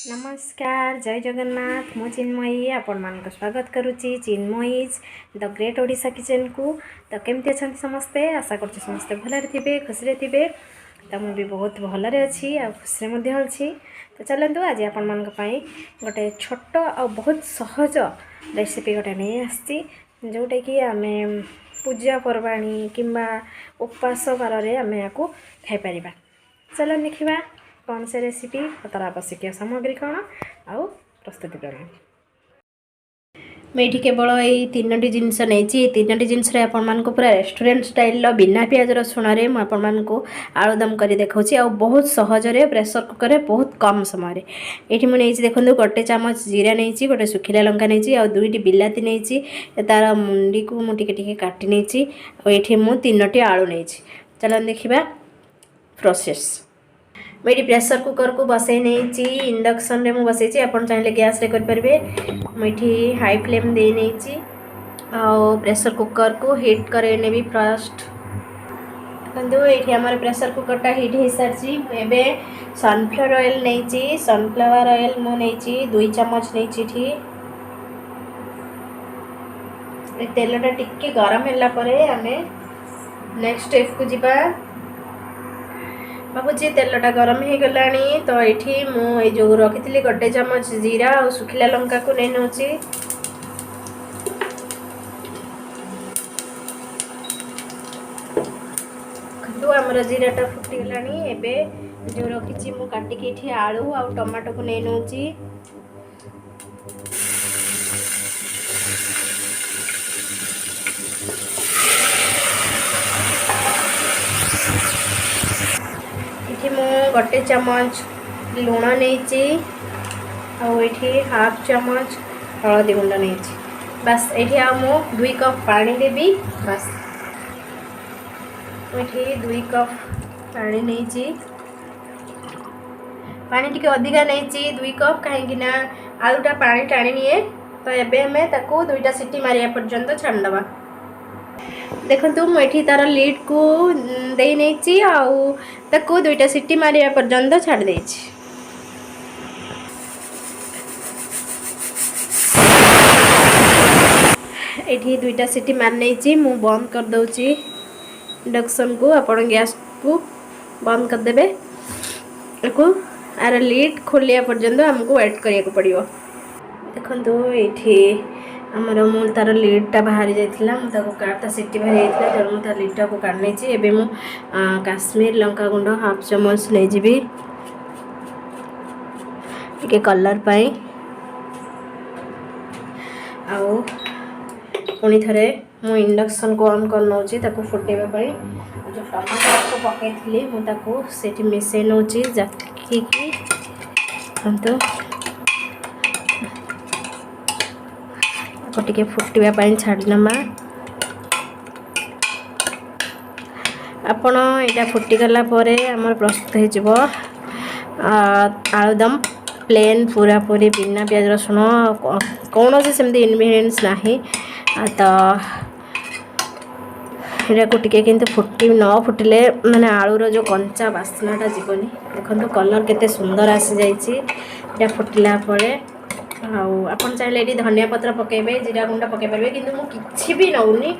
नमस्कार जय जगन्नाथ मु चिन्मयी आपण मान स्वागत करुच्ची चिन्मयीज द ग्रेट ओडिशा किचन को। तो केमती अच्छा समस्ते आशा कर समस्ते भल थे खुशी थे। तो मुझे बहुत भलरे अच्छी आ खुशी अच्छी। तो चलतु आज आपण मान गोटे छोट आ बहुत सहज रेसिपी गोटे नहीं आसी जोटा कि आम पूजा पर्वाणी किंबा उपवास बार आम या खाईपर। चल देखा कौन से रेसिपी तार आवश्यक सामग्री कौन आउ प्रस्तुति प्रणाली। मैं केवल यही तीनो जिनस नहीं तीनो जिनस पूरा रेस्टोरेंट स्टाइल बिना पियाज रसुण मुझे आलुदम कर देखा बहुत सहजरे प्रेसर कुकर में बहुत कम समय ये मुझे देखो गोटे चामच जीरा नहीं गोटे सुखिला लंका नहीं आ दुईटी बिलाती नहीं तार मुंडी को मुझे काटी नहीं ये मुझे तीनो आलू नहीं। चलो देखा प्रोसेस। मैं प्रेसर कुकर को बसई नहीं इंडक्शन रे मुझे बसई आप चाहिए गैस रे करेंगे। मुझे हाई फ्लेम दे नहीं प्रेसर कुकर को हीट करे भी फर्स्ट देखो ये आम प्रेसर कुकर टा हीट हो सारी। एबे सनफ्लावर ऑयल नहीं सनफ्लावर ऑयल मु नहीं 2 चामच नहीं तेलटा टिके गरम है आम नेक्स्ट स्टेप को जीवा। भावुची तेलटा गरम हो गला तो ये मुझे जो रखी गोटे चामच जीरा और सुखिला लंका को नहीं नौ आमर जीराटा फुटीगला। एवं जो रखी मु काटिकी आलू आ टमाटो को नहीं नौ गोटे चामच लुण नहीं हाफ चामच हलदी गुंड नहीं बस ये मु 2 कप पानी देवी बस ये 2 कप पानी नहीं पानी टी अधिका नहीं 2 कप कहीं आलूटा पानी टाणी निए। तो ये आम 2टा सीटी मारिया पर्यंत छाड़दबा। देखो मुझे तार लीड को दे नहीं आउ 2टा सीटी मारिया पर्यंत छाड़ दे। ये 2टा सीटी मार नहीं मु बंद कर दूची इंडक्शन को। आपण गैस को बंद कर देबे आर लीड खोलिया पर्यंत हमको वेट करिया पड़ियो। देखो ये आमर मु तार लीडटा बाहरी जाइथिला मुझे सीटी बाहरी जाइथिला तेणु मुझे तार लीडटा को काढ़ नहीं। एबे मु काश्मीर लंका गुंड हाफ चामच नहीं जीवी टिके कलर पाई आउ पुणी थे मु इंडक्शन को ऑन कर नौची ताको फुटेबा पाई। जो टमाटर को पकई थी मुझे मिसई नौची जाकी तो टे फुटापी छाड़नमा। आपण यहाँ फुटीगला आमर प्रस्तुत हो आलुदम प्लेन पूरा पूरी बिना प्याज रसुण कौन से सेमती इनग्रेडिएंट्स नहीं। तो यहाँ को टिके फुटी न फुटिले माने आलूर जो कंचा बास्नाटा जीवनी। देखो कलर केते सुंदर आसी जाइए फुटिला आपन चाहिए ये धनिया पत्र पकेबे जीरा गुंडा पकई पारे कि मुझे भी नौनी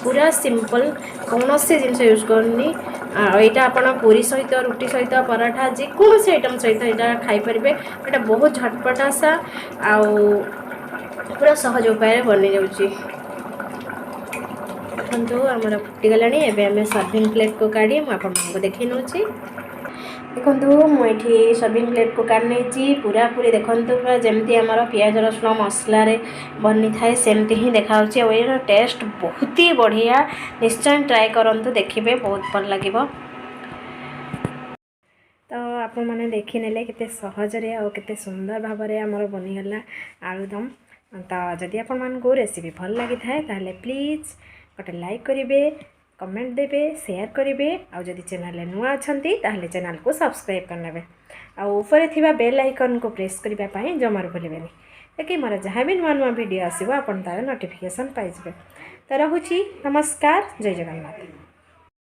पूरा सिंपल कौन से जिन यूज करनी। यहाँ आप पूरी सहित रुटी सहित पराठा जेकोसी आइटम सहित यहाँ खाईपर। यहाँ बहुत झटपटा सा पूरा सहज उपाय बनी जाऊँगी। देखो आमर फुटीगला आम सर्विंग प्लेट को काढ़ी मुझे देखी नौ। देखो मुझे सर्विंग प्लेट को काढ़ नहीं पूरा पूरी देखो पूरा जमती आमर पियाज रसुण मसला बनी थाए सेमती ही देखा ये टेस्ट बहुत ही बढ़िया। निश्चय ट्राए करंतु देखिए बहुत भल लगे। तो आपण मैंने देखिने केते सहजरे और केते सुंदर भाव में आमर बनीगला आलुदम। तो जदि आपण मानकु रेसिपी भल लगी थाए ताहले प्लीज गोटे लाइक करेंगे कमेंट देवे शेयर करेंगे और जदि चैनल नुआ अच्छी ताहले चैनल को सब्सक्राइब करने ऊपर थी बेल आइकन को प्रेस करने जमार भूलें ताकि मोर जहाँ भी नुआ नुआ वीडियो आसो आप तार नोटिफिकेशन पाइबे। तो रहुची नमस्कार जय जगन्नाथ।